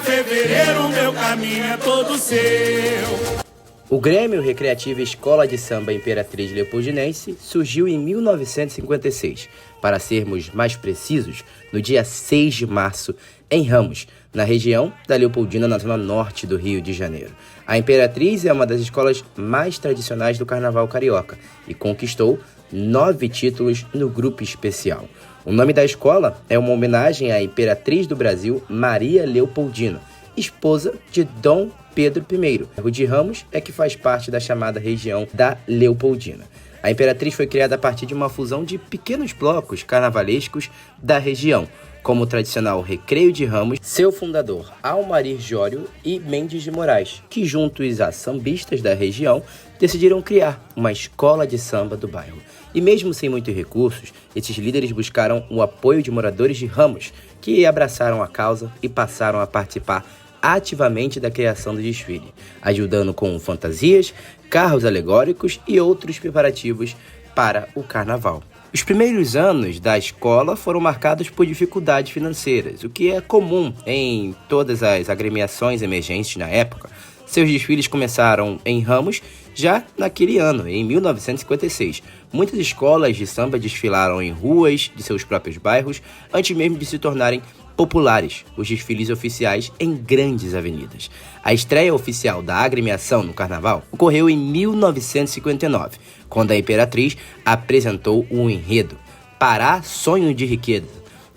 fevereiro, meu caminho é todo seu. O Grêmio Recreativo Escola de Samba Imperatriz Leopoldinense surgiu em 1956, para sermos mais precisos, no dia 6 de março, em Ramos, na região da Leopoldina, na zona norte do Rio de Janeiro. A Imperatriz é uma das escolas mais tradicionais do Carnaval carioca e conquistou 9 títulos no grupo especial. O nome da escola é uma homenagem à Imperatriz do Brasil, Maria Leopoldina, esposa de Dom Pedro I. O de Ramos é que faz parte da chamada região da Leopoldina. A Imperatriz foi criada a partir de uma fusão de pequenos blocos carnavalescos da região, como o tradicional Recreio de Ramos, seu fundador Almarir Jório e Mendes de Moraes, que juntos a sambistas da região decidiram criar uma escola de samba do bairro. E mesmo sem muitos recursos, esses líderes buscaram o apoio de moradores de Ramos, que abraçaram a causa e passaram a participar ativamente da criação do desfile, ajudando com fantasias, carros alegóricos e outros preparativos para o carnaval. Os primeiros anos da escola foram marcados por dificuldades financeiras, o que é comum em todas as agremiações emergentes na época. Seus desfiles começaram em Ramos já naquele ano, em 1956. Muitas escolas de samba desfilaram em ruas de seus próprios bairros antes mesmo de se tornarem populares, os desfiles oficiais em grandes avenidas. A estreia oficial da agremiação no Carnaval ocorreu em 1959, quando a Imperatriz apresentou o enredo Pará, Sonho de Riqueza,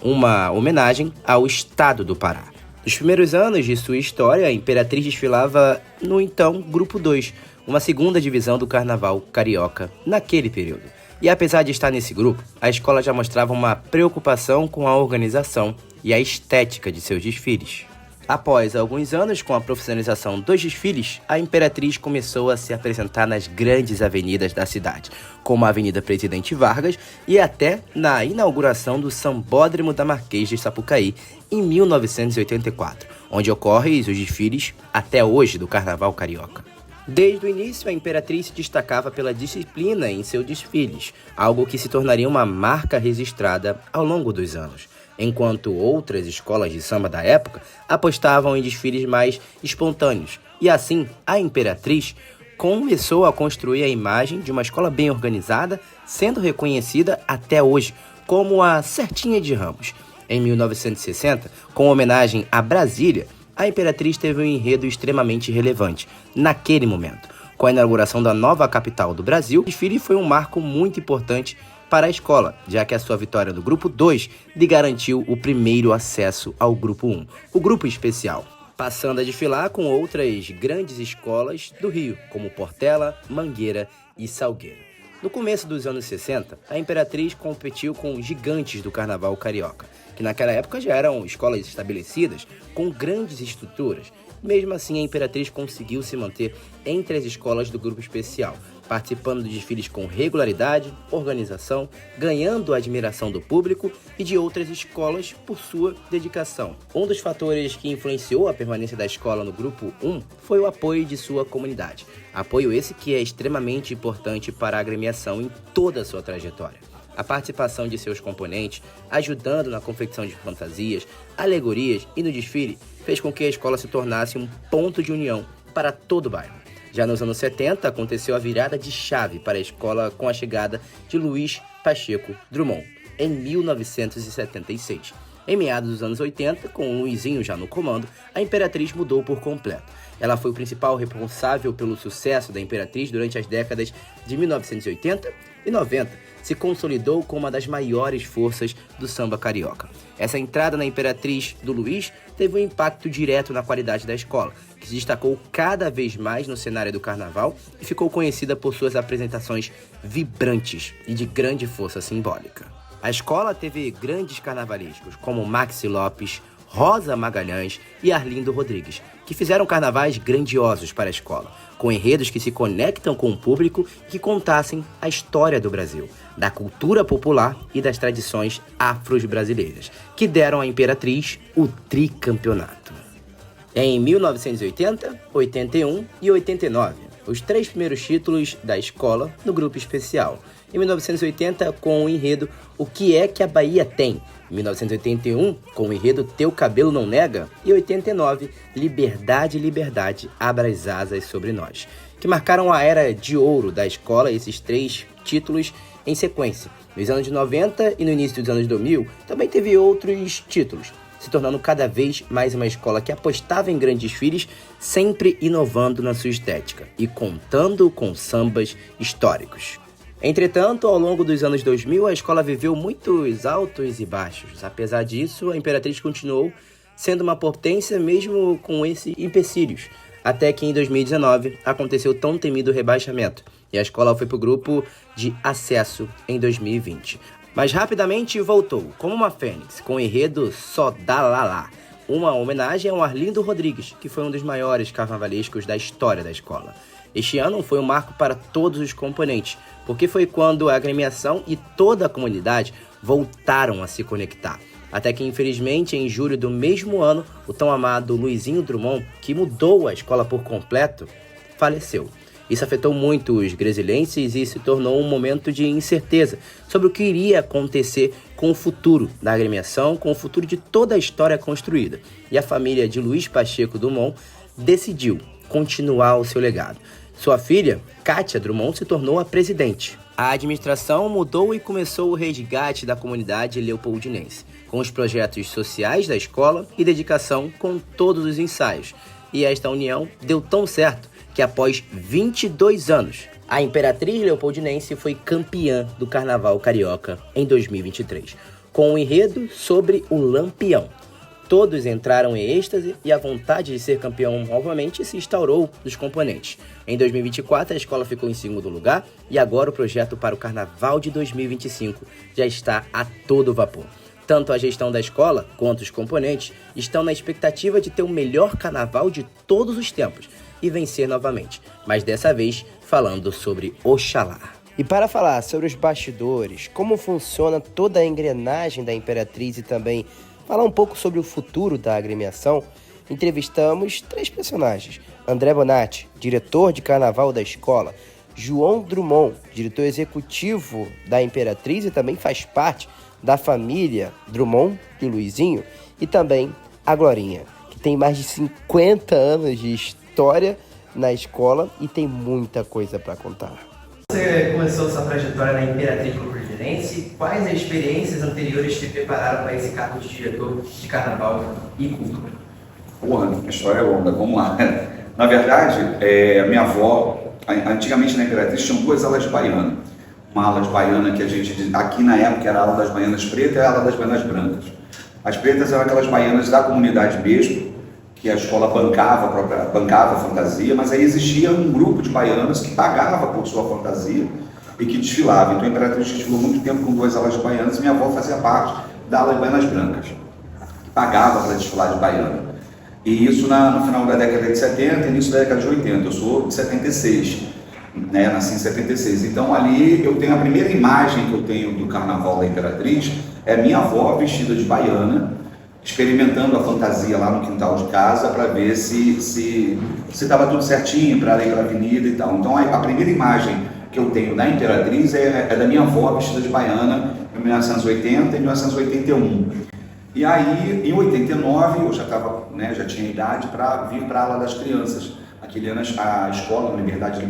uma homenagem ao estado do Pará. Nos primeiros anos de sua história, a Imperatriz desfilava no então Grupo 2, uma segunda divisão do Carnaval carioca naquele período. E apesar de estar nesse grupo, a escola já mostrava uma preocupação com a organização e a estética de seus desfiles. Após alguns anos com a profissionalização dos desfiles, a Imperatriz começou a se apresentar nas grandes avenidas da cidade, como a Avenida Presidente Vargas e até na inauguração do Sambódromo da Marquês de Sapucaí, em 1984, onde ocorrem os desfiles até hoje do Carnaval carioca. Desde o início, a Imperatriz se destacava pela disciplina em seus desfiles, algo que se tornaria uma marca registrada ao longo dos anos, enquanto outras escolas de samba da época apostavam em desfiles mais espontâneos. E assim, a Imperatriz começou a construir a imagem de uma escola bem organizada, sendo reconhecida até hoje como a Certinha de Ramos. Em 1960, com homenagem a Brasília, a Imperatriz teve um enredo extremamente relevante naquele momento. Com a inauguração da nova capital do Brasil, o desfile foi um marco muito importante para a escola, já que a sua vitória no Grupo 2 lhe garantiu o primeiro acesso ao Grupo 1, o Grupo Especial, passando a desfilar com outras grandes escolas do Rio, como Portela, Mangueira e Salgueiro. No começo dos anos 60, a Imperatriz competiu com gigantes do Carnaval carioca, que naquela época já eram escolas estabelecidas com grandes estruturas. Mesmo assim, a Imperatriz conseguiu se manter entre as escolas do Grupo Especial, participando de desfiles com regularidade, organização, ganhando a admiração do público e de outras escolas por sua dedicação. Um dos fatores que influenciou a permanência da escola no Grupo 1 foi o apoio de sua comunidade. Apoio esse que é extremamente importante para a agremiação em toda a sua trajetória. A participação de seus componentes, ajudando na confecção de fantasias, alegorias e no desfile, fez com que a escola se tornasse um ponto de união para todo o bairro. Já nos anos 70, aconteceu a virada de chave para a escola com a chegada de Luiz Pacheco Drummond, em 1976. Em meados dos anos 80, com o Luizinho já no comando, a Imperatriz mudou por completo. Ela foi o principal responsável pelo sucesso da Imperatriz durante as décadas de 1980 e 90, se consolidou como uma das maiores forças do samba carioca. Essa entrada na Imperatriz do Luiz teve um impacto direto na qualidade da escola, que se destacou cada vez mais no cenário do carnaval e ficou conhecida por suas apresentações vibrantes e de grande força simbólica. A escola teve grandes carnavalescos como Maxi Lopes, Rosa Magalhães e Arlindo Rodrigues, que fizeram carnavais grandiosos para a escola, com enredos que se conectam com o público e que contassem a história do Brasil, da cultura popular e das tradições afro-brasileiras, que deram à Imperatriz o tricampeonato. Em 1980, 81 e 89, os 3 primeiros títulos da escola no Grupo Especial. Em 1980, com o enredo O Que É Que a Bahia Tem? Em 1981, com o enredo Teu Cabelo Não Nega? E 89, Liberdade, Liberdade, Abra as Asas Sobre Nós, que marcaram a era de ouro da escola, esses 3 títulos em sequência. Nos anos 90 e no início dos anos 2000, também teve outros títulos, se tornando cada vez mais uma escola que apostava em grandes desfiles, sempre inovando na sua estética e contando com sambas históricos. Entretanto, ao longo dos anos 2000, a escola viveu muitos altos e baixos. Apesar disso, a Imperatriz continuou sendo uma potência mesmo com esses empecilhos, até que em 2019 aconteceu o tão temido rebaixamento, e a escola foi para o grupo de acesso em 2020. Mas rapidamente voltou, como uma fênix, com o enredo Só Dá Lá Lá, uma homenagem ao Arlindo Rodrigues, que foi um dos maiores carnavalescos da história da escola. Este ano foi um marco para todos os componentes, porque foi quando a agremiação e toda a comunidade voltaram a se conectar. Até que, infelizmente, em julho do mesmo ano, o tão amado Luizinho Drummond, que mudou a escola por completo, faleceu. Isso afetou muito os gresilenses e se tornou um momento de incerteza sobre o que iria acontecer com o futuro da agremiação, com o futuro de toda a história construída. E a família de Luiz Pacheco Drummond decidiu continuar o seu legado. Sua filha, Kátia Drummond, se tornou a presidente. A administração mudou e começou o resgate da comunidade leopoldinense, com os projetos sociais da escola e dedicação com todos os ensaios. E esta união deu tão certo que após 22 anos, a Imperatriz Leopoldinense foi campeã do Carnaval Carioca em 2023, com um enredo sobre o Lampião. Todos entraram em êxtase e a vontade de ser campeão novamente se instaurou nos componentes. Em 2024, a escola ficou em segundo lugar e agora o projeto para o Carnaval de 2025 já está a todo vapor. Tanto a gestão da escola quanto os componentes estão na expectativa de ter o melhor carnaval de todos os tempos e vencer novamente, mas dessa vez falando sobre Oxalá. E para falar sobre os bastidores, como funciona toda a engrenagem da Imperatriz e também falar um pouco sobre o futuro da agremiação, entrevistamos 3 personagens. André Bonatti, diretor de carnaval da escola, João Drummond, diretor executivo da Imperatriz e também faz parte da família Drummond e Luizinho, e também a Glorinha, que tem mais de 50 anos de história na escola e tem muita coisa para contar. Você começou sua trajetória na Imperatriz Leopoldinense. Quais experiências anteriores te prepararam para esse cargo de diretor de carnaval e cultura? Porra, a história é longa, vamos lá. Na verdade, minha avó, antigamente na Imperatriz tinham 2 alas de baiana. Uma ala de baiana que a gente, aqui na época era a ala das baianas pretas e a ala das baianas brancas. As pretas eram aquelas baianas da comunidade mesmo, que a escola bancava a fantasia, mas aí existia um grupo de baianas que pagava por sua fantasia e que desfilava. Então a Imperatriz desfilou muito tempo com 2 alas de baianas e minha avó fazia parte da ala de baianas brancas, que pagava para desfilar de baiana. E isso no final da década de 70 e início da década de 80. Eu sou de 76, né? Nasci em 76. Então ali eu tenho a primeira imagem que eu tenho do carnaval da Imperatriz, é minha avó vestida de baiana, experimentando a fantasia lá no quintal de casa para ver se estava tudo certinho para ir para a avenida e tal. Então a primeira imagem que eu tenho da Imperatriz é da minha avó vestida de baiana em 1980 e 1981. E aí, em 89, eu já estava, né, já tinha idade para vir para a ala das crianças. Aquele ano a escola, Liberdade,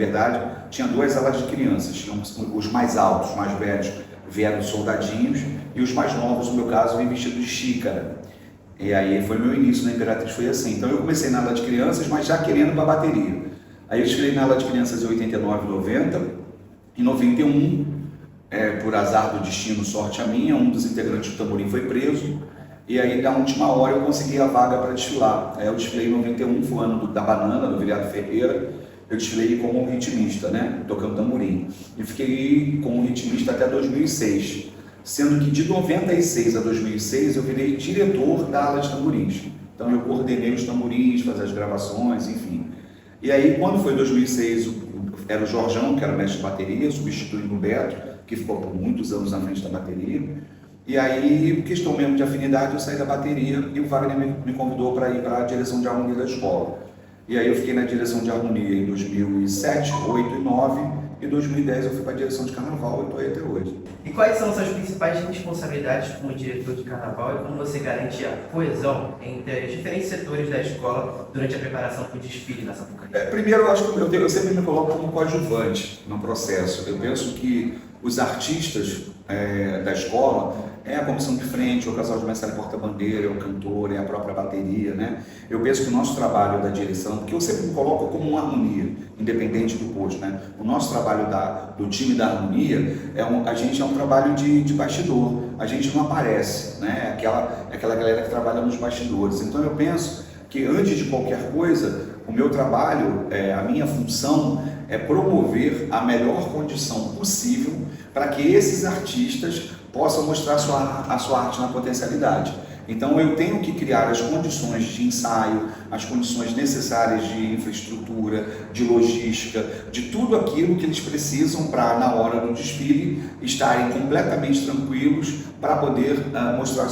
tinha 2 alas de crianças. Tinham os mais altos, os mais velhos, vieram soldadinhos, e os mais novos, no meu caso, vêm vestidos de xícara. E aí foi meu início na Imperatriz, foi assim. Então eu comecei na ala de crianças, mas já querendo uma bateria. Aí eu desfilei na ala de crianças em 89, 90. Em 91, por azar do destino, sorte a minha, um dos integrantes do Tamborim foi preso. E aí, na última hora, eu consegui a vaga para desfilar. Aí eu desfilei em 91, foi o ano da Banana, do Viriato Ferreira. Eu desfilei como ritmista, né, tocando tamborim. E fiquei como ritmista até 2006. Sendo que de 96 a 2006 eu virei diretor da ala de tamborins. Então eu coordenei os tamborins, fazia as gravações, enfim. E aí, quando foi 2006, era o Jorjão, que era o mestre de bateria, substituindo o Beto, que ficou por muitos anos na frente da bateria. E aí, questão mesmo de afinidade, eu saí da bateria e o Wagner me convidou para ir para a direção de harmonia da escola. E aí eu fiquei na direção de harmonia em 2007, 2008 e 2009 e em 2010 eu fui para a direção de carnaval e estou aí até hoje. E quais são suas principais responsabilidades como diretor de carnaval e como você garante a coesão entre os diferentes setores da escola durante a preparação para o desfile na Sapucaí? Primeiro, eu acho que eu sempre me coloco como coadjuvante no processo. Eu penso que os artistas da escola é a comissão de frente, o casal de mestre porta-bandeira, é o cantor, é a própria bateria, né? Eu penso que o nosso trabalho da direção, que eu sempre me coloco como uma harmonia, independente do posto, né? O nosso trabalho do time da harmonia, a gente é um trabalho de bastidor, a gente não aparece, né? Aquela galera que trabalha nos bastidores. Então eu penso que antes de qualquer coisa, o meu trabalho, a minha função é promover a melhor condição possível para que esses artistas possam mostrar a sua arte na potencialidade. Então eu tenho que criar as condições de ensaio, as condições necessárias de infraestrutura, de logística, de tudo aquilo que eles precisam para, na hora do desfile, estarem completamente tranquilos para poder mostrar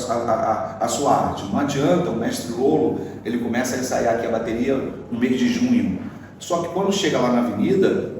a sua arte. Não adianta o mestre Lolo, ele começa a ensaiar aqui a bateria no mês de junho. Só que quando chega lá na avenida,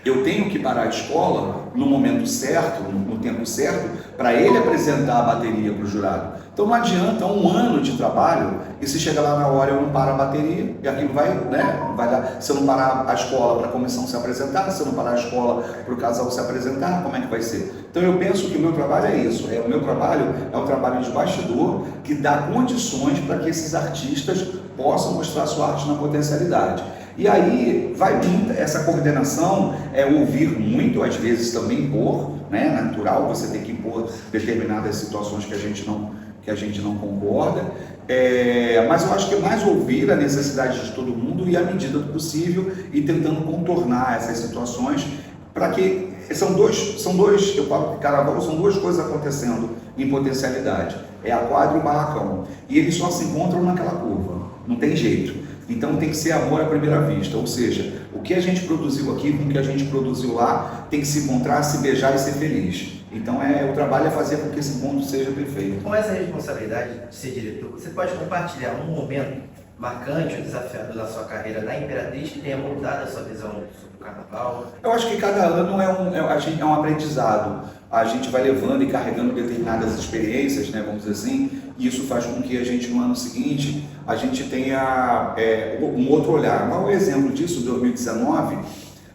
eu tenho que parar a escola no momento certo, no tempo certo, para ele apresentar a bateria para o jurado. Então não adianta um ano de trabalho e se chegar lá na hora eu não paro a bateria e aquilo vai dar. Se eu não parar a escola para a comissão se apresentar, se eu não parar a escola para o casal se apresentar, como é que vai ser? Então eu penso que o meu trabalho é isso, o meu trabalho é um trabalho de bastidor que dá condições para que esses artistas possam mostrar sua arte na potencialidade. E aí vai muito, essa coordenação é ouvir muito, às vezes também impor, né? Natural, você tem que impor determinadas situações que a gente não concorda, mas eu acho que é mais ouvir a necessidade de todo mundo e à medida do possível e tentando contornar essas situações para que eu falo que carnaval são duas coisas acontecendo em potencialidade, é a quadra e o barracão, e eles só se encontram naquela curva, não tem jeito. Então tem que ser amor à primeira vista, ou seja, o que a gente produziu aqui com o que a gente produziu lá tem que se encontrar, se beijar e ser feliz. Então o trabalho é fazer com que esse ponto seja perfeito. Com essa responsabilidade de ser diretor, você pode compartilhar um momento marcante ou desafiador da sua carreira na Imperatriz que tenha mudado a sua visão sobre o carnaval? Eu acho que cada ano é um aprendizado. A gente vai levando e carregando determinadas experiências, né, vamos dizer assim, e isso faz com que a gente, no ano seguinte, a gente tenha um outro olhar. Um exemplo disso, em 2019,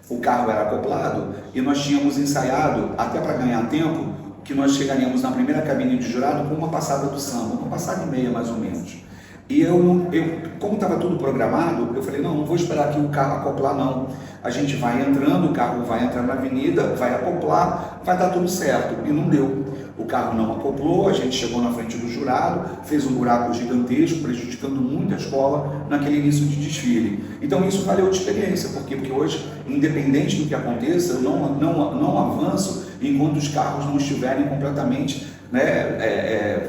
o carro era acoplado e nós tínhamos ensaiado, até para ganhar tempo, que nós chegaríamos na primeira cabine de jurado com uma passada do samba, uma passada e meia mais ou menos. E como estava tudo programado, eu falei, não vou esperar aqui o carro acoplar não. A gente vai entrando, o carro vai entrar na avenida, vai acoplar, vai dar tudo certo. E não deu. O carro não acoplou, a gente chegou na frente do jurado, fez um buraco gigantesco, prejudicando muito a escola naquele início de desfile. Então isso valeu de experiência, porque hoje, independente do que aconteça, eu não avanço enquanto os carros não estiverem completamente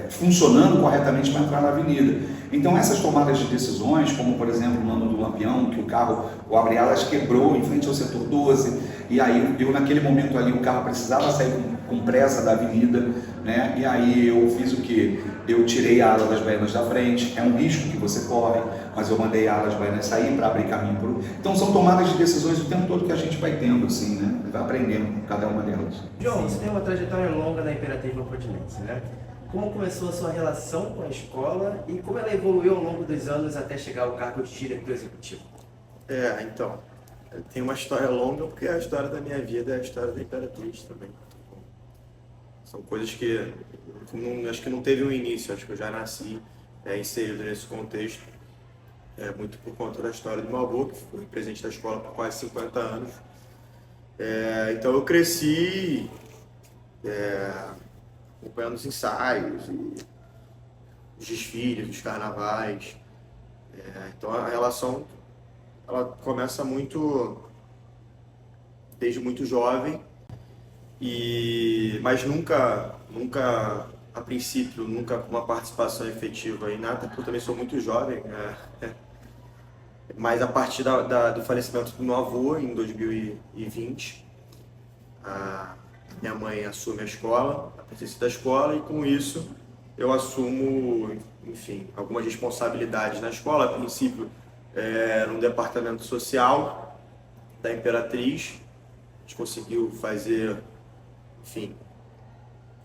funcionando corretamente para entrar na avenida. Então essas tomadas de decisões, como por exemplo no ano do Lampião, que o abre-alas quebrou em frente ao setor 12, e aí naquele momento ali o carro precisava sair com pressa da avenida, né? E aí eu fiz o quê? Eu tirei a ala das baianas da frente, é um risco que você corre, mas eu mandei a ala das baianas sair para abrir caminho para o... Então são tomadas de decisões o tempo todo que a gente vai tendo, assim, né? Vai aprendendo com cada uma delas. João, você tem uma trajetória longa na Imperatriz Leopoldinense, né? Como começou a sua relação com a escola e como ela evoluiu ao longo dos anos até chegar ao cargo de diretor executivo? Então, tem uma história longa porque a história da minha vida é a história da Imperatriz também. São coisas que acho que não teve um início, acho que eu já nasci inserido nesse contexto, muito por conta da história do meu avô, que foi presidente da escola por quase 50 anos. Então eu cresci acompanhando os ensaios, os desfiles, os carnavais. Então a relação ela começa desde muito jovem, mas nunca a princípio, nunca com uma participação efetiva em nada, porque eu também sou muito jovem, mas a partir do falecimento do meu avô em 2020, minha mãe assume a escola, a presidência da escola, e com isso eu assumo, enfim, algumas responsabilidades na escola. A princípio, no departamento social da Imperatriz, gente conseguiu fazer, enfim,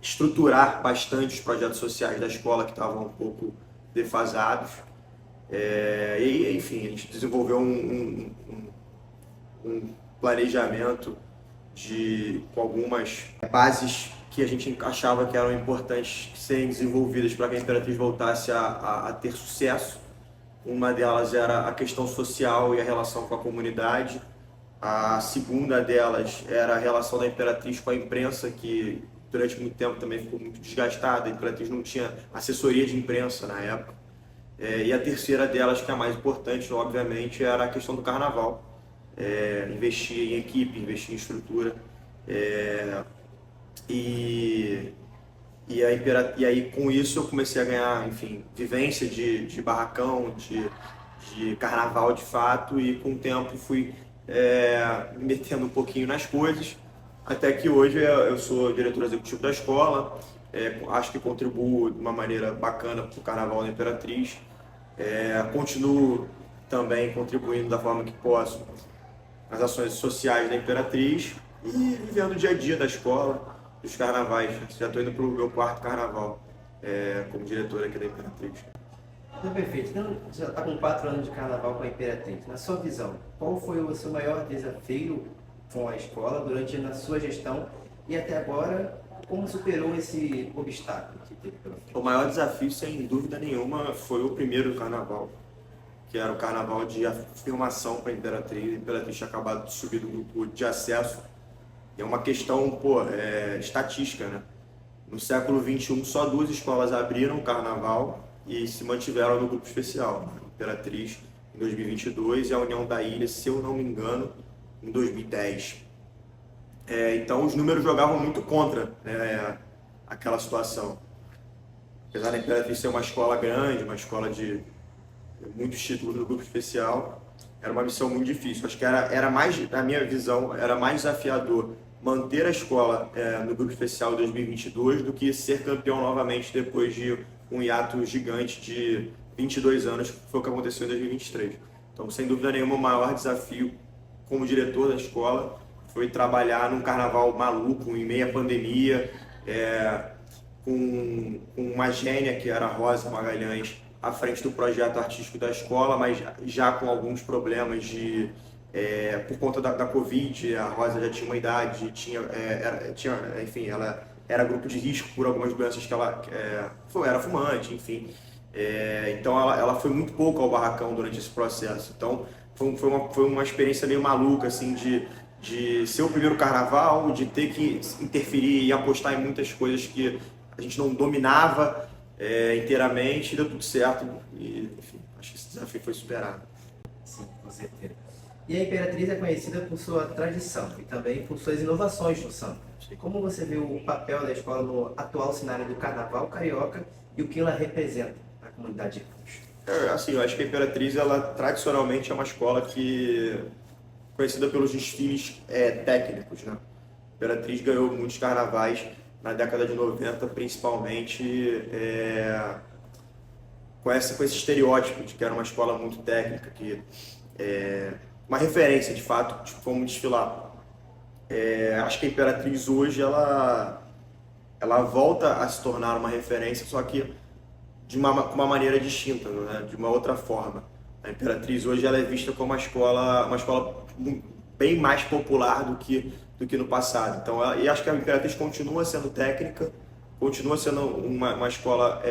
estruturar bastante os projetos sociais da escola que estavam um pouco defasados. E, enfim, a gente desenvolveu um planejamento com algumas bases que a gente achava que eram importantes serem desenvolvidas para que a Imperatriz voltasse a ter sucesso. Uma delas era a questão social e a relação com a comunidade. A segunda delas era a relação da Imperatriz com a imprensa, que durante muito tempo também ficou muito desgastada. A Imperatriz não tinha assessoria de imprensa na época. E a terceira delas, que é a mais importante, obviamente, era a questão do carnaval. Investir em equipe, investir em estrutura. E aí, com isso, eu comecei a ganhar, enfim, vivência de barracão, de carnaval de fato, e com o tempo fui me metendo um pouquinho nas coisas, até que hoje eu sou diretor executivo da escola. Acho que contribuo de uma maneira bacana para o Carnaval da Imperatriz. Continuo também contribuindo da forma que posso nas ações sociais da Imperatriz e vivendo o dia a dia da escola, dos carnavais. Já estou indo para o meu 4º carnaval como diretor aqui da Imperatriz. Então, perfeito. Então, já está com 4 anos de carnaval com a Imperatriz. Na sua visão, qual foi o seu maior desafio com a escola durante a sua gestão e até agora, como superou esse obstáculo que teve pela frente? O maior desafio, sem dúvida nenhuma, foi o primeiro carnaval, que era o carnaval de afirmação para a Imperatriz. A Imperatriz tinha acabado de subir do grupo de acesso. É uma questão, estatística, né? No século XXI, só 2 escolas abriram o carnaval e se mantiveram no grupo especial. A Imperatriz em 2022 e a União da Ilha, se eu não me engano, em 2010. Então os números jogavam muito contra aquela situação. Apesar da Imperatriz ser uma escola grande, uma escola de muitos títulos no grupo especial, era uma missão muito difícil. Acho que era mais, na minha visão, era mais desafiador manter a escola no grupo especial em 2022 do que ser campeão novamente depois de um hiato gigante de 22 anos, que foi o que aconteceu em 2023. Então, sem dúvida nenhuma, o maior desafio como diretor da escola foi trabalhar num carnaval maluco, em meia pandemia, com uma gênia que era a Rosa Magalhães à frente do projeto artístico da escola, mas já com alguns problemas por conta da Covid. A Rosa já tinha uma idade, enfim, ela era grupo de risco por algumas doenças que ela era fumante, enfim. Então ela foi muito pouco ao barracão durante esse processo. Então foi uma experiência meio maluca, assim, de ser o primeiro carnaval, de ter que interferir e apostar em muitas coisas que a gente não dominava inteiramente, e deu tudo certo. E, enfim, acho que esse desafio foi superado. Sim, com certeza. E a Imperatriz é conhecida por sua tradição e também por suas inovações no samba. Como você vê o papel da escola no atual cenário do carnaval carioca e o que ela representa para a comunidade de Campos? Assim, eu acho que a Imperatriz, ela tradicionalmente é uma escola conhecida pelos desfiles técnicos, né? A Imperatriz ganhou muitos carnavais na década de 90, principalmente com esse estereótipo de que era uma escola muito técnica, que uma referência, de fato, de como desfilar. Acho que a Imperatriz hoje ela volta a se tornar uma referência, só que com uma maneira distinta, né? De uma outra forma. A Imperatriz hoje ela é vista como uma escola bem mais popular do que no passado. Então, e acho que a Imperatriz continua sendo técnica, continua sendo uma escola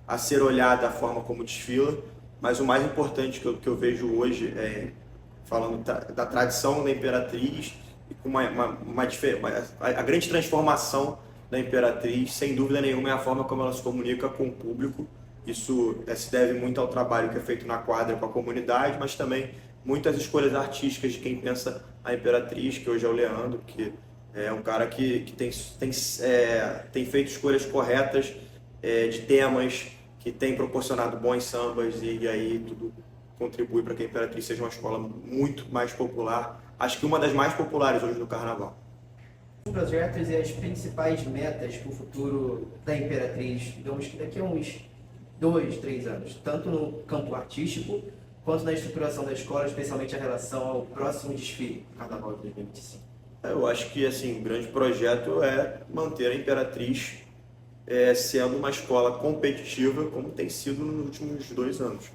a ser olhada a forma como desfila, mas o mais importante que eu vejo hoje, falando da tradição da Imperatriz, e com a grande transformação da Imperatriz, sem dúvida nenhuma, é a forma como ela se comunica com o público. Isso se deve muito ao trabalho que é feito na quadra com a comunidade, mas também muitas escolhas artísticas de quem pensa a Imperatriz, que hoje é o Leandro, que é um cara que tem feito escolhas corretas de temas, que tem proporcionado bons sambas, e aí tudo contribui para que a Imperatriz seja uma escola muito mais popular. Acho que uma das mais populares hoje no Carnaval. Os projetos e as principais metas para o futuro da Imperatriz, digamos que daqui a uns 2, 3 anos, tanto no campo artístico, quanto na estruturação da escola, especialmente em relação ao próximo desfile, Carnaval de 2025. Eu acho que assim, o grande projeto é manter a Imperatriz sendo uma escola competitiva, como tem sido nos últimos 2 anos.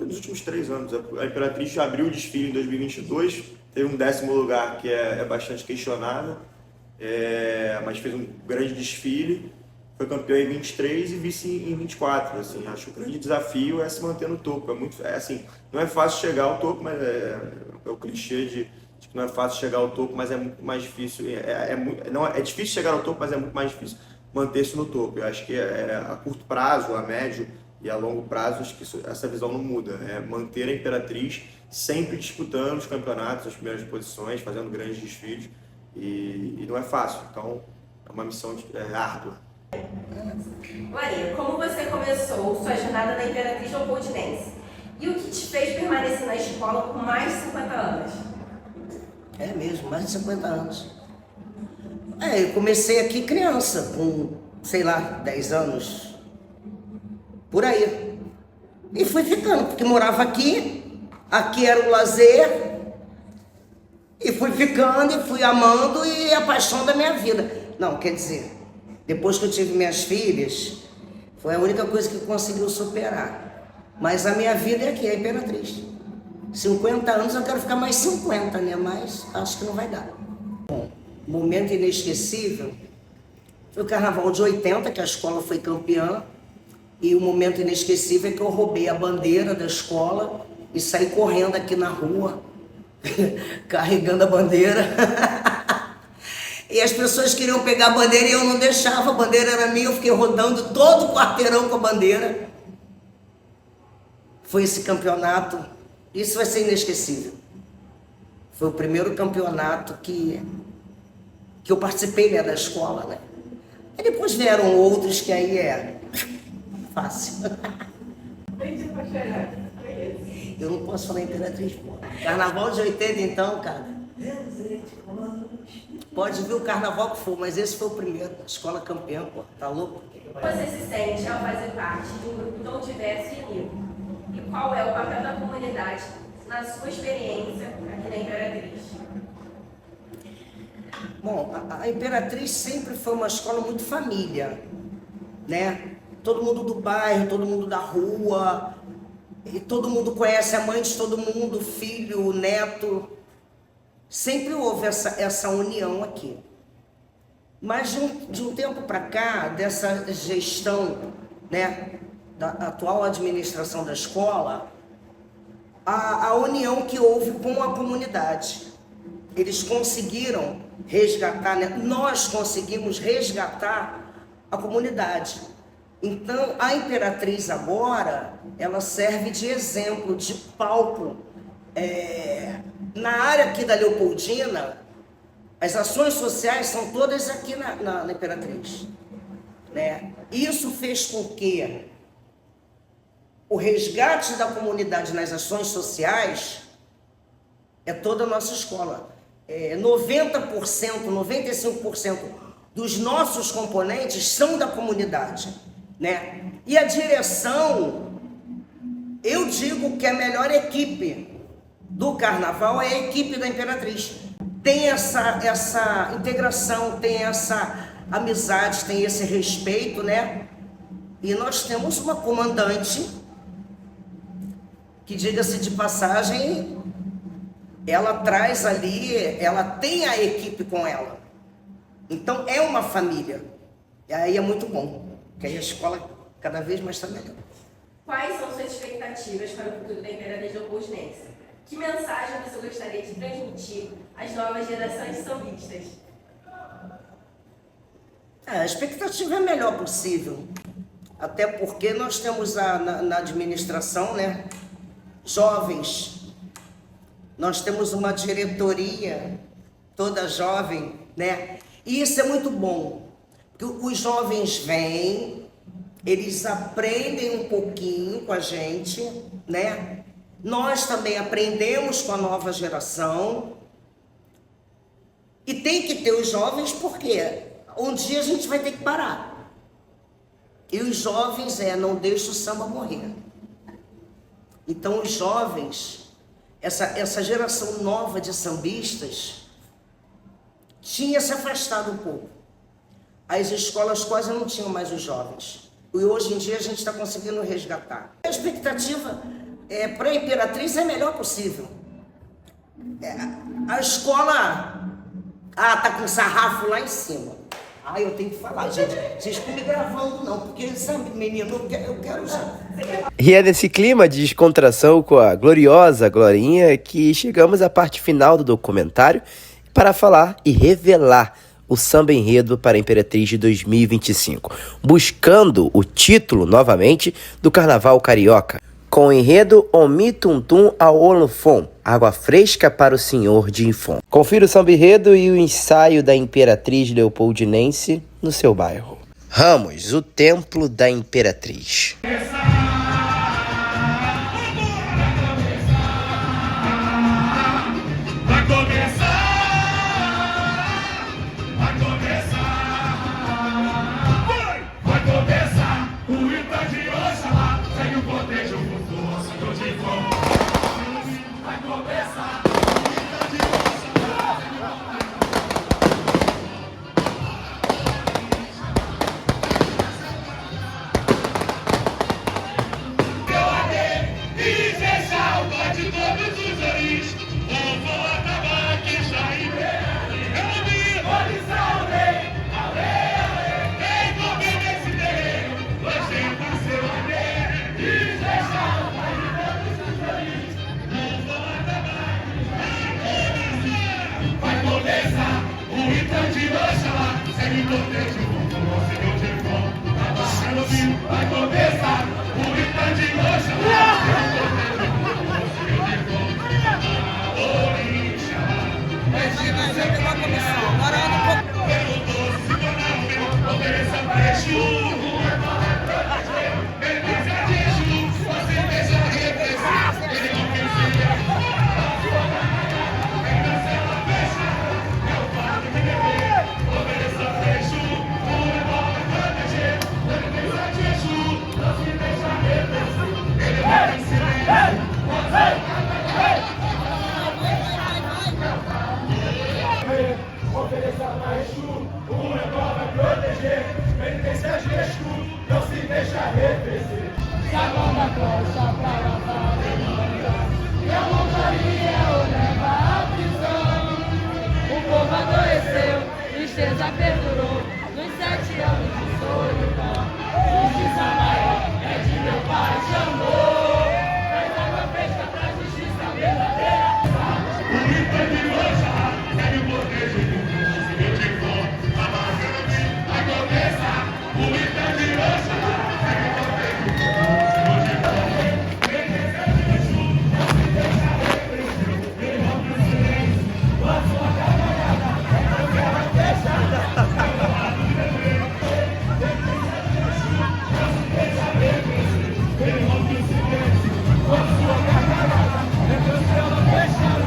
Nos últimos 3 anos. A Imperatriz abriu o desfile em 2022, teve um 10º lugar que é bastante questionável, mas fez um grande desfile, foi campeão em 23 e vice em 24. Assim, acho que o grande desafio é se manter no topo. Assim, não é fácil chegar ao topo, mas é o clichê de que não é fácil chegar ao topo, mas é muito mais difícil. É difícil chegar ao topo, mas é muito mais difícil manter-se no topo. Eu acho que a curto prazo, a médio e a longo prazo, acho que essa visão não muda. É manter a Imperatriz sempre disputando os campeonatos, as primeiras posições, fazendo grandes desfiles. E não é fácil, então é uma missão árdua. Maria, como você começou sua jornada na Imperatriz Leopoldinense? E o que te fez permanecer na escola por mais de 50 anos? É mesmo, mais de 50 anos. Eu comecei aqui criança, com, sei lá, 10 anos, por aí. E fui ficando, porque morava aqui era o lazer, e fui ficando, e fui amando, e a paixão da minha vida. Não, quer dizer, depois que eu tive minhas filhas, foi a única coisa que conseguiu superar. Mas a minha vida é aqui, é a Imperatriz. 50 anos, eu quero ficar mais 50, né? Mas acho que não vai dar. Bom, momento inesquecível foi o Carnaval de 80, que a escola foi campeã. E o momento inesquecível é que eu roubei a bandeira da escola e saí correndo aqui na rua, carregando a bandeira. E as pessoas queriam pegar a bandeira e eu não deixava, a bandeira era minha, eu fiquei rodando todo o quarteirão com a bandeira. Foi esse campeonato, isso vai ser inesquecível. Foi o primeiro campeonato que eu participei, né, da escola, né? E depois vieram outros que aí é fácil. Eu não posso falar Imperatriz, pô. Carnaval de 80 então, cara. Pode vir o carnaval que for, mas esse foi o primeiro. Escola campeã, pô. Tá louco? Você se sente ao fazer parte de um grupo tão diverso e unido? E qual é o papel da comunidade na sua experiência aqui na Imperatriz? Bom, a Imperatriz sempre foi uma escola muito família, né? Todo mundo do bairro, todo mundo da rua, e todo mundo conhece a mãe de todo mundo, filho, neto. Sempre houve essa união aqui. Mas de um tempo para cá, dessa gestão, né, da atual administração da escola, a união que houve com a comunidade. Eles conseguiram resgatar, né? Nós conseguimos resgatar a comunidade. Então, a Imperatriz agora, ela serve de exemplo, de palco. Na área aqui da Leopoldina, as ações sociais são todas aqui na Imperatriz, né? Isso fez com que o resgate da comunidade nas ações sociais é toda a nossa escola. 90%, 95% dos nossos componentes são da comunidade, né? E a direção, eu digo que a melhor equipe do Carnaval é a equipe da Imperatriz. Tem essa integração, tem essa amizade, tem esse respeito, né? E nós temos uma comandante que, diga-se de passagem, ela traz ali, ela tem a equipe com ela. Então é uma família. E aí é muito bom, porque aí a escola cada vez mais está melhor. Quais são suas expectativas para o futuro da Imperatriz Leopoldinense? Que mensagem você gostaria de transmitir às novas gerações sambistas? A expectativa é a melhor possível. Até porque nós temos na administração, né, jovens. Nós temos uma diretoria toda jovem, né? E isso é muito bom. Porque os jovens vêm, eles aprendem um pouquinho com a gente, né? Nós também aprendemos com a nova geração. E tem que ter os jovens, porque um dia a gente vai ter que parar. E os jovens não deixa o samba morrer. Então os jovens, essa geração nova de sambistas, tinha se afastado um pouco. As escolas quase não tinham mais os jovens. E hoje em dia a gente está conseguindo resgatar. A expectativa para a Imperatriz é a melhor possível. A escola tá com sarrafo lá em cima. Eu tenho que falar, gente. Vocês ficam me gravando não, porque sabe, menino, eu quero já. E é nesse clima de descontração com a gloriosa Glorinha que chegamos à parte final do documentário para falar e revelar o samba enredo para a Imperatriz de 2025, buscando o título novamente do Carnaval Carioca, com o enredo Omi Tum Tum ao Olofon, água fresca para o senhor de Infon. Confira o samba enredo e o ensaio da Imperatriz Leopoldinense no seu bairro. Ramos, o templo da Imperatriz. Tristeza perdurou nos 7 anos de solidão. Justiça maior é de meu pai, chamou. Traz água fresca pra justiça verdadeira. O Ita de Oxalá segue o poder de Deus. Eu te vou, a batalha vai começar. O Ita de Oxalá segue o poder de Deus. Eu te vou. Vem descer de Exu, não se deixa repreender. Vem rompe o silêncio, a sua caminhada é a guerra fechada.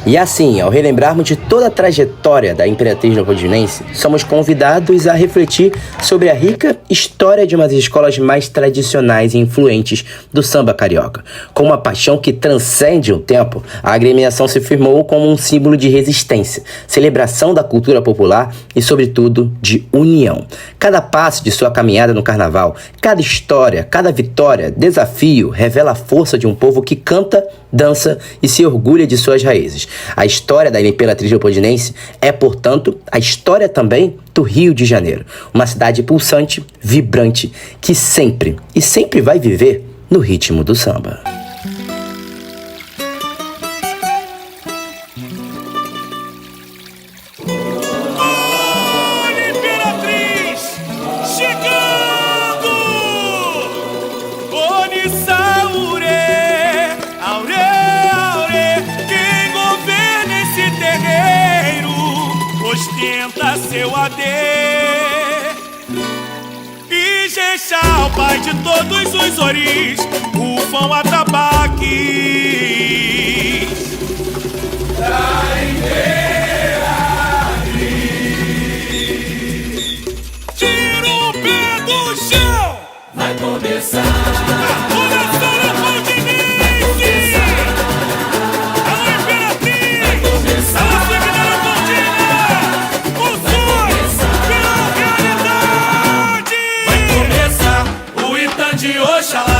E assim, ao relembrarmos de toda a trajetória da Imperatriz Leopoldinense, somos convidados a refletir sobre a rica história de uma das escolas mais tradicionais e influentes do samba carioca. Com uma paixão que transcende o tempo, a agremiação se firmou como um símbolo de resistência, celebração da cultura popular e, sobretudo, de união. Cada passo de sua caminhada no carnaval, cada história, cada vitória, desafio, revela a força de um povo que canta, dança e se orgulha de suas raízes. A história da Imperatriz Leopoldinense é, portanto, a história também do Rio de Janeiro, uma cidade pulsante, vibrante, que sempre e sempre vai viver no ritmo do samba. Olha, Imperatriz chegando! Onissaure, aure, aure, quem governa esse terreiro ostenta seu AD. Ijexá, o pai de todos os oris, rufam atabaques. Vai começar. Começou Leopoldinense. A Imperatriz. Vai começar. A Segunda Leopoldina. O sonho virou realidade. Vai começar o Ita de Oxalá.